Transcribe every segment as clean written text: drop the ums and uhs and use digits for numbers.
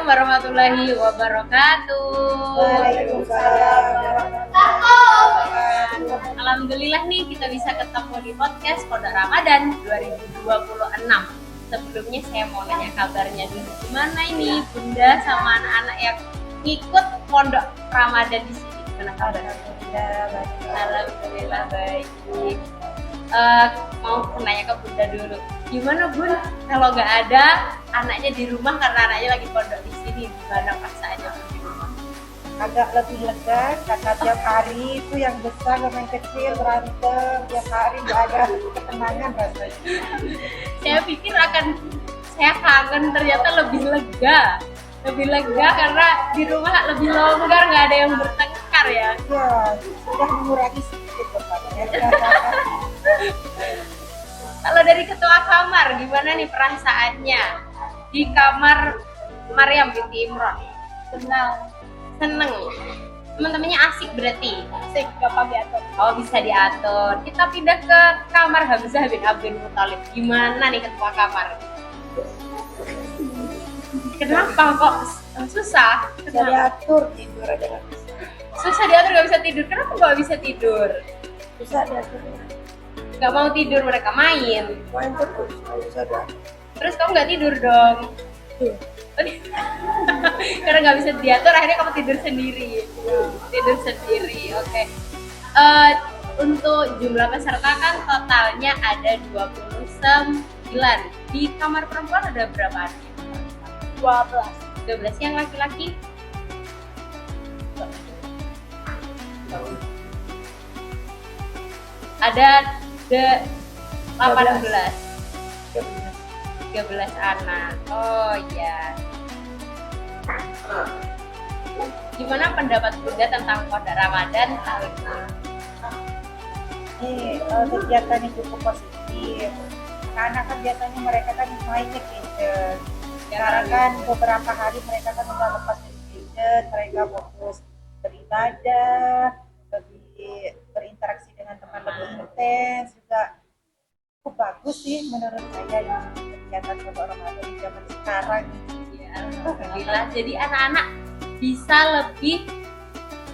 warahmatullahi wabarakatuh. Waalaikumsalam. Alhamdulillah nih kita bisa ketemu di podcast Pondok Ramadan 2026. Sebelumnya saya mau nanya kabarnya dulu. Gimana ini Bunda sama anak-anak yang ikut Pondok Ramadan di sini? Gimana kabarnya? Alhamdulillah baik. Mau nanya ke Bunda dulu. Gimana Bun kalau nggak ada anaknya di rumah karena anaknya lagi pondok di sini, gimana perasaannya di rumah? Agak lebih lega karena tiap hari itu yang besar sama yang kecil berantem, tiap hari nggak ada ketenangan rasanya. Saya pikir saya kangen, ternyata lebih lega karena di rumah lebih longgar, nggak ada yang bertengkar ya. Ya, sudah mengurangi sedikit tepatnya. Kalau dari ketua kamar, gimana nih perasaannya di kamar Maryam binti Imran? Seneng. Teman-temannya asik berarti. Asik, gampang diatur. Oh, bisa diatur. Kita pindah ke kamar Hamzah bin Abdul Muthalib. Gimana nih ketua kamar? Kenapa kok susah? Bisa diatur, tidur aja nggak bisa. Susah diatur, nggak bisa tidur. Kenapa nggak bisa tidur? Bisa diatur. Nggak mau tidur, mereka main. Main terus, nggak bisa diatur. Terus kamu nggak tidur dong? Karena nggak bisa diatur, akhirnya kamu tidur sendiri. Oke. Untuk jumlah peserta kan totalnya ada 29. Di kamar perempuan ada berapa? 12 yang laki-laki? Ada 18 anak. Oh iya. Gimana pendapat Bunda tentang Pondok Ramadan tahun ini? Kegiatannya cukup positif. Anak-anak kan biasanya mereka kan mainnya gadget. Sekarang kan beberapa hari mereka kan udah lepas dari gadget, mereka fokus beribadah, lebih berinteraksi dengan teman lebih intens, juga cukup bagus sih menurut saya ini kegiatan Pondok Ramadan di zaman sekarang. Ya, alhamdulillah. Jadi anak-anak bisa lebih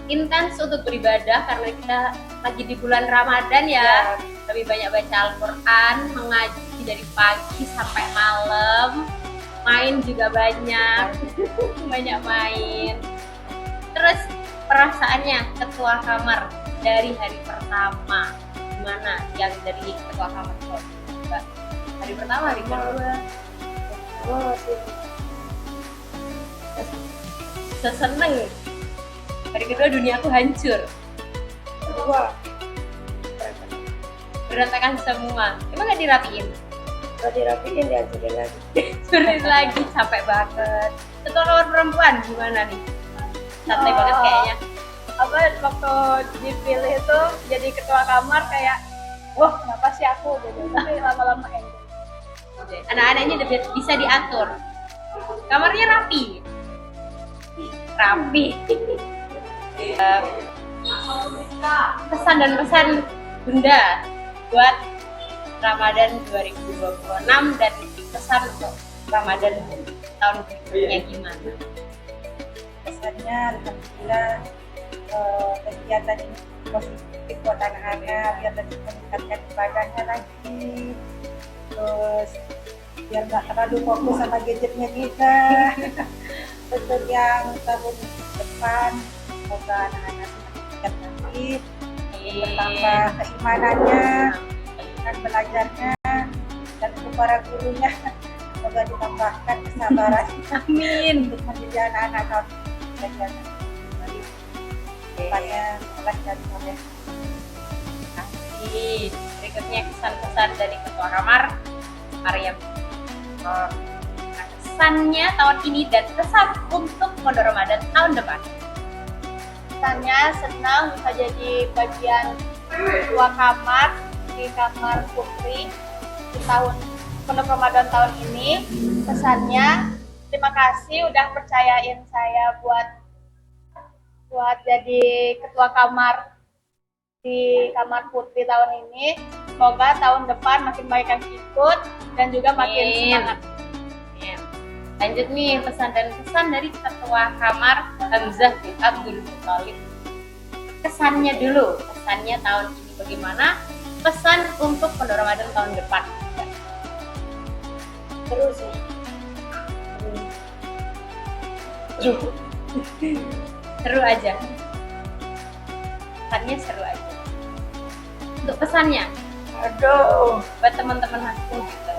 intens untuk beribadah karena kita lagi di bulan Ramadan ya. Lebih banyak baca Al-Quran, mengaji dari pagi sampai malam, main juga banyak main. Terus perasaannya ketua kamar dari hari pertama gimana? Yang dari ketua kamar hari pertama, hari kedua seseneng, hari kedua dunia aku hancur, Kedua, berantakan semua. Emang gak dirapiin? kalau dirapiin dihancurin lagi. Suruh lagi, capek banget. Ketua kamar perempuan gimana nih? Santai banget kayaknya. Waktu dipilih itu jadi ketua kamar kayak wah kenapa sih aku gitu, tapi lama-lama enjoy. Anak-anaknya udah bisa diatur. Kamarnya rapi. Pesan dan pesan Bunda buat Ramadan 2026 dan pesan untuk Ramadan tahun berikutnya gimana? Pesannya alhamdulillah kegiatan ini positif buat anak-anak biar lebih meningkatkan ibadahnya lagi, terus biar nggak terlalu fokus sama gadgetnya kita. Untuk yang tahun depan semoga anak-anak semakin giat lagi, bertambah keimanannya dan belajarnya, dan untuk para gurunya semoga ditambahkan kesabaran Amin. untuk mendidik anak-anak kami belajar depannya soleh dan soleh. Kasih. Berikutnya kesan-kesan dari ketua kamar Maryam. Nah, kesannya tahun ini dan kesan untuk Pondok Ramadan tahun depan. Kesannya senang bisa jadi bagian ketua kamar di kamar putri di tahun Pondok Ramadan tahun ini. Kesannya terima kasih udah percayain saya buat jadi ketua kamar di kamar putri tahun ini. Semoga tahun depan makin banyak yang ikut dan juga makin semangat. Lanjut nih pesan dan kesan dari ketua kamar Hamzah bin Abdul Muthalib. Kesannya dulu, kesannya tahun ini bagaimana? Pesan untuk Pondok Ramadan tahun depan. Terus sih. Seru aja. Pesannya seru aja. Untuk pesannya Aduh, buat teman-teman aku gitu.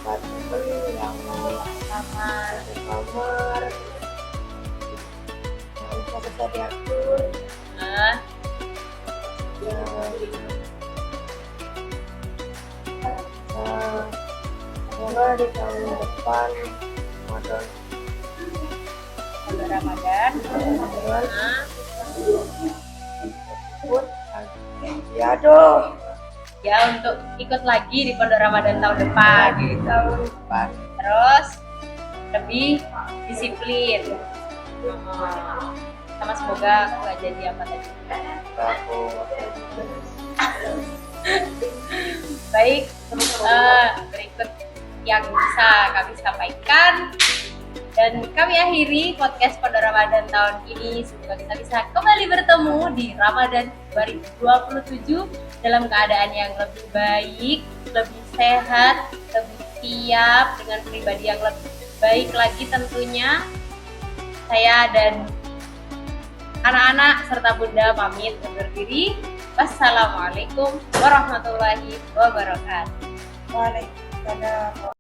teman yang Kamar. di kamar yang bisa diatur, Nah, semoga di tahun depan Ramadan Pondok Ramadan. Nah, pun ya aduh ya untuk ikut lagi di Pondok Ramadan tahun depan. di tahun depan Terus lebih disiplin. Sama semoga nggak jadi apa tadi. aku Baik, berikut yang bisa kami sampaikan dan kami akhiri podcast Pondok Ramadan tahun ini. Semoga kita bisa kembali bertemu di Ramadan 2027 dalam keadaan yang lebih baik, lebih sehat, lebih siap dengan pribadi yang lebih baik lagi tentunya. Saya dan anak-anak serta Bunda pamit undur diri. Wassalamualaikum warahmatullahi wabarakatuh. Waalaikumsalam.